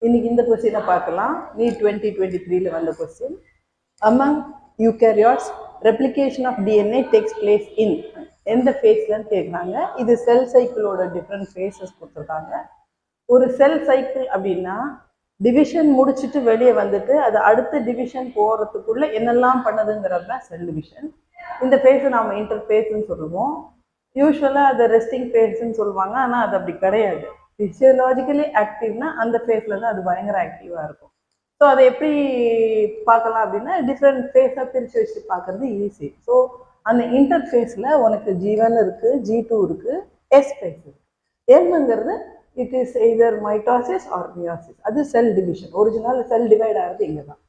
இன்னைக்கு இந்த கொஸ்டினை பார்க்கலாம். NEET 2023 வந்த question. Among eukaryotes, replication of DNA takes place in எந்த ஃபேஸ்லன்னு கேட்குறாங்க. இது செல் சைக்கிளோட டிஃப்ரெண்ட் ஃபேஸஸ் கொடுத்துருக்காங்க. ஒரு செல் சைக்கிள் அப்படின்னா டிவிஷன் முடிச்சுட்டு வெளியே வந்துட்டு அது அடுத்த டிவிஷன் போகிறதுக்குள்ள என்னெல்லாம் பண்ணுதுங்கிறது தான் செல் டிவிஷன். இந்த ஃபேஸை நாம் இன்டர்ஃபேஸ்ன்னு சொல்லுவோம். யூஸ்வலாக அதை ரெஸ்டிங் ஃபேஸ்ன்னு சொல்லுவாங்க. ஆனால் அது அப்படி கிடையாது. ஃபிசியோலாஜிக்கலி ஆக்டிவ்னா அந்த ஃபேஸில் தான் அது பயங்கர ஆக்டிவாக இருக்கும். ஸோ அதை எப்படி பார்க்கலாம் அப்படின்னா டிஃப்ரெண்ட் ஃபேஸாக பிரித்து வச்சுட்டு பார்க்குறது ஈஸி. ஸோ அந்த இன்டர்ஃபேஸில் உனக்கு G1 இருக்குது, G2 இருக்குது, S ஃபேஸ் இருக்குது. என்னங்கிறது it is either mitosis or meiosis. அது cell division. Original cell divide ஆகிறது இங்கே தான்.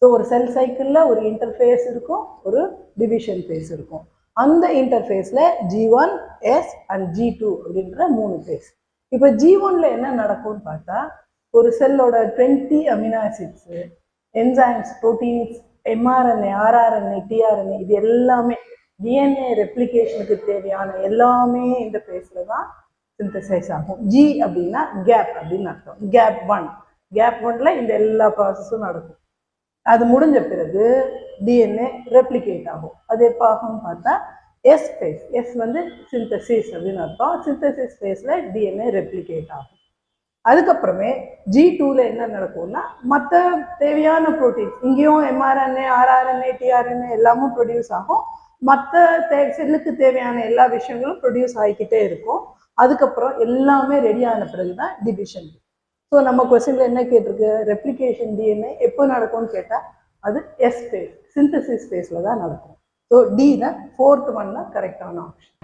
ஸோ ஒரு செல் சைக்கிளில் ஒரு இன்டர்ஃபேஸ் இருக்கும், ஒரு டிவிஷன் ஃபேஸ் இருக்கும். அந்த இன்டர்ஃபேஸில் G1, S அண்ட் G2 அப்படின்ற 3 ஃபேஸ். இப்போ G1ல என்ன நடக்கும்னு பார்த்தா ஒரு செல்லோட 20 amino acids, enzymes, proteins, mRNA, RNA, tRNA இது எல்லாமே DNA ரெப்ளிகேஷனுக்கு தேவையான எல்லாமே இந்த ஃபேஸில் தான் சிந்தசைஸ் ஆகும். G அப்படின்னா கேப் அப்படின்னு அர்த்தம். கேப் 1ல இந்த எல்லா ப்ராசஸும் நடக்கும். அது முடிஞ்ச பிறகு DNA ரெப்ளிகேட் ஆகும். அது எப்போ ஆகும்னு பார்த்தா S ஃபேஸ். S வந்து சிந்தசிஸ் அப்படின்னு அர்த்தம். சிந்தசிஸ் ஃபேஸில் DNA ரெப்ளிகேட் ஆகும். அதுக்கப்புறமே G2ல என்ன நடக்கும்னா மற்ற தேவையான ப்ரோட்டீன்ஸ் இங்கேயும் mRNA, RNA, tRNA எல்லாமும் ப்ரொடியூஸ் ஆகும். மற்ற செல்லுக்கு தேவையான எல்லா விஷயங்களும் ப்ரொடியூஸ் ஆகிக்கிட்டே இருக்கும். அதுக்கப்புறம் எல்லாமே ரெடி ஆன பிறகு தான் டிவிஷன். ஸோ நம்ம கொஸ்டின்ல என்ன கேட்டிருக்கு, ரெப்ளிகேஷன் DNA எப்போ நடக்கும்னு கேட்டால் அது S ஃபேஸ், சிந்தசிஸ் ஃபேஸில் தான் நடக்கும். ஸோ D தான் 4th ஒன் தான் கரெக்டான ஆப்ஷன்.